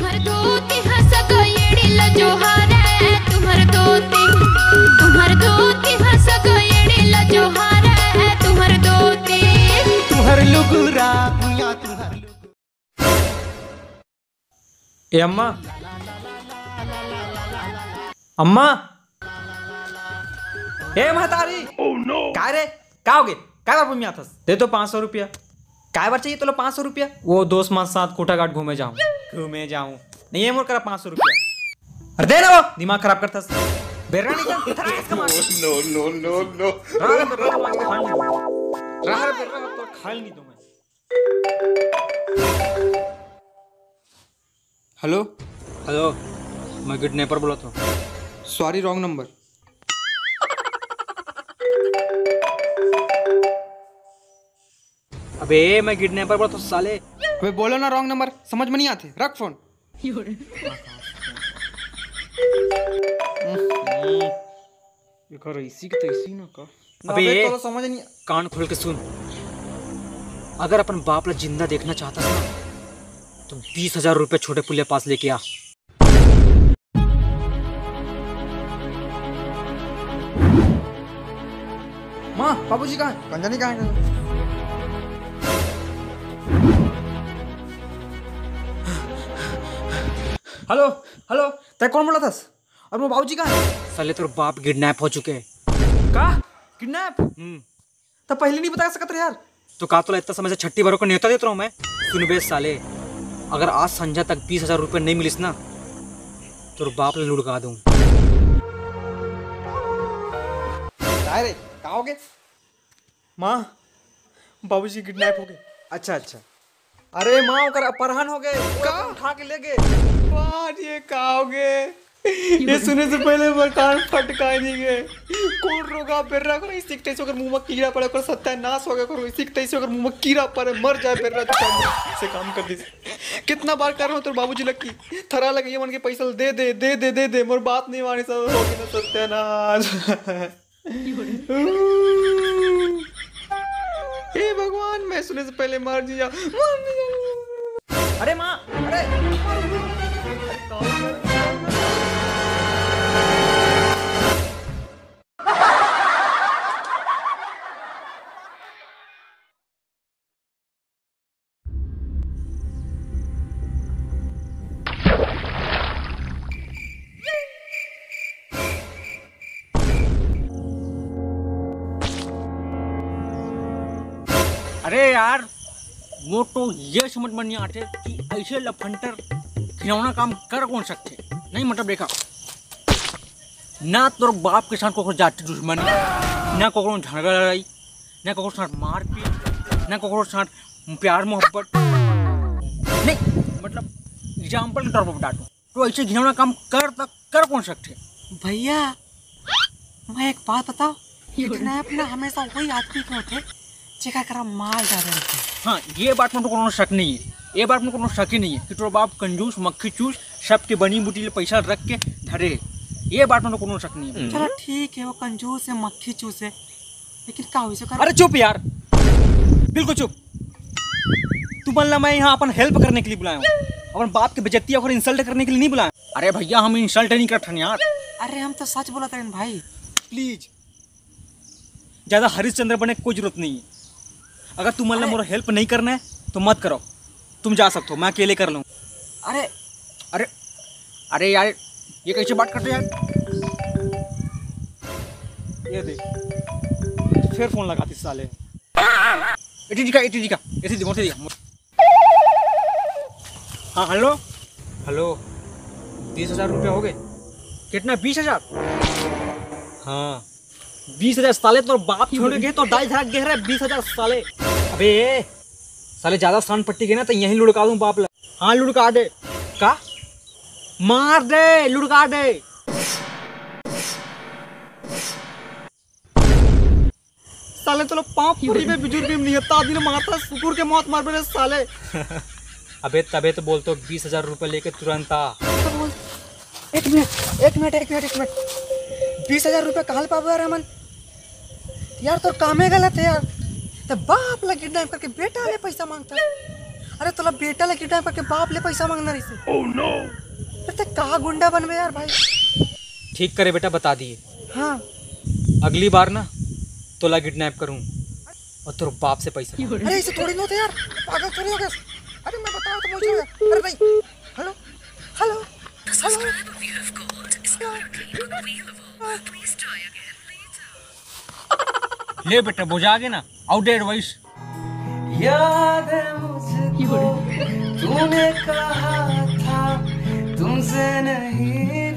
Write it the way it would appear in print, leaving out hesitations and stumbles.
तुम्हारे दोती हंस गयेड़ी लजोहारे तुम्हारे दोती हंस गयेड़ी लजोहारे तुम्हारे दोती तुम्हारे लुगुरा मियां तुम्हारे ए अम्मा अम्मा ए महतारी काय रे का होगे काय बार मियां थस दे दो 500 रुपया काय बार चाहिए तो लो 500 रुपया वो दोस्त मां साथ कोठाघाट घूमे जाऊं नहीं है मोर करा 500 रुपया अरे दे ना वो दिमाग खराब करतस बेरा नहीं कर थरा इसका मार नो रहा तो खाल नहीं तुम्हें। हेलो हेलो मैं किडनैपर बोला था। Sorry wrong number. अबे मैं किडनैपर बोला तो साले अबे बोलो ना रॉन्ग नंबर, समझ में नहीं आते, रख फोन। ये करो इसी की तो इसी ना का। अबे तो समझ नहीं। कान खोल के सुन, अगर अपन बाप ला जिंदा देखना चाहता था तो 20,000 रुपये छोटे पुलिया पास लेके आ। माँ बाबूजी कहाँ है? कंजनी कहाँ है? हेलो हेलो तय कौन बोला था? और वो बाबूजी कहाँ है? साले तेरे बाप किडनैप हो चुके हैं। का किडनैप? तब पहले नहीं बता सकते यार। तो का तो इतना समय से छट्टी भरों को न्योता देता हूँ मैं। सुन बे साले, अगर आज संध्या तक 20,000 रुपये नहीं मिलिस ना तो बाप ने लुढ़का दूँ। रे कहाँ हो गए? माँ बाबूजी किडनैप हो गए। अच्छा अच्छा। अरे माँ ओकर अपहरण हो गए, उठा के ले गए। वाह ये कहाँ हो गए? ये सुने से पहले मेरे कान फटका नहीं गए। कौन रोगा बेर्रा को इसी तैसे अगर मुंह में कीड़ा पड़े कर सत्यानाश हो गया करो। इसी तैसे अगर मुंह में कीड़ा पड़े मर जाए बेर्रा से काम कर दी। कितना बार कर रहा हूँ तेरे बाबूजी लकी थरा लगे ये मन के पैसा दे दे दे दे दे दे मोर बात नहीं मानी सब हो गया सत्यानाश। हे भगवान मैं सुने से पहले मर जिया। अरे माँ अरे अरे यार वो तो ये समझ में नहीं आते कि ऐसे लफंटर खिलौना काम कर कौन सकते। नहीं मतलब देखा ना तो बाप के साथ कोई जाति दुश्मनी, ना कोई झगड़ा लड़ाई, ना कोई साथ मारपीट, ना कोई साथ प्यार मोहब्बत। नहीं मतलब एग्जाम्पल के तौर पर बता दूँ तो ऐसे घिनौना काम कर कौन सकते। भैया मैं एक बात बताओ, किडनैप ना हमेशा वही आदमी के होते जेका करा माल ज्यादा रहते। हाँ ये बात में तो कोनो शक नहीं है, ये बात में कोनो शक ही नहीं है कि तो बाप कंजूस मक्खी चूस सबके बनी बूटी ले पैसा रख के धरे, ये बात में तो कोनो शक नहीं है। चलो ठीक है वो कंजूस है मक्खी चूस है, लेकिन का हो कर। अरे चुप यार, बिल्कुल चुप। तू बोलना मैं यहाँ अपन हेल्प करने के लिए बुलाया हूँ, अपन बाप की बेइज्जती और इंसल्ट करने के लिए नहीं बुलाया। अरे भैया हम इंसल्ट नहीं करते यार। अरे हम तो सच बोला था भाई। प्लीज ज्यादा हरिश्चंद्र बनने की कोई जरूरत नहीं है। अगर तुम मतलब मोरा हेल्प नहीं करना है तो मत करो, तुम जा सकते हो, मैं अकेले कर लूँ। अरे अरे अरे यार ये कैसे बात करते यार। ये देख फिर फोन लगाती साले। एटी जी का हाँ हेलो हेलो 20,000 रुपया हो गए? कितना 20,000? हाँ 20,000 साले तो बाप छोड़ गए तो दाई झाग गए 20,000 साले। अबे साले ज्यादा सान पट्टी गए ना तो यहीं लुढ़का दूं बाप ला। हाँ लुढ़का दे का मार दे लुढ़का दे। साले तो पाँव पूरी में बिजुर भी नहीं है तादी मारता सुकुर के मौत मार बने साले। अबे तबे तो बोलते 20,000 रुपये लेके तुरंत आ। एक मिनट 20,000 रुपये कहाँ पाबो यार हमन? यार तो कामे गलत है यार। तो बाप ला किडनैप करके बेटा ले पैसा मांगता। अरे तोला बेटा ले किडनैप करके बाप ले पैसा मांगना रही से। Oh no. अरे कहाँ गुंडा बनवे यार भाई। ठीक करे बेटा, बता दिए। हाँ अगली बार ना तोला किडनैप करूं और तेरे बाप से पैसा। अरे ऐसे थोड़ी ना होता यार, पागल थोड़ी हो गया। अरे मैं बताऊं तो मुझे अरे नहीं। हेलो हेलो ले बेटा बुझा गए ना, आउटडेटेड वॉइस। याद है मुझको तूने कहा था तुमसे नहीं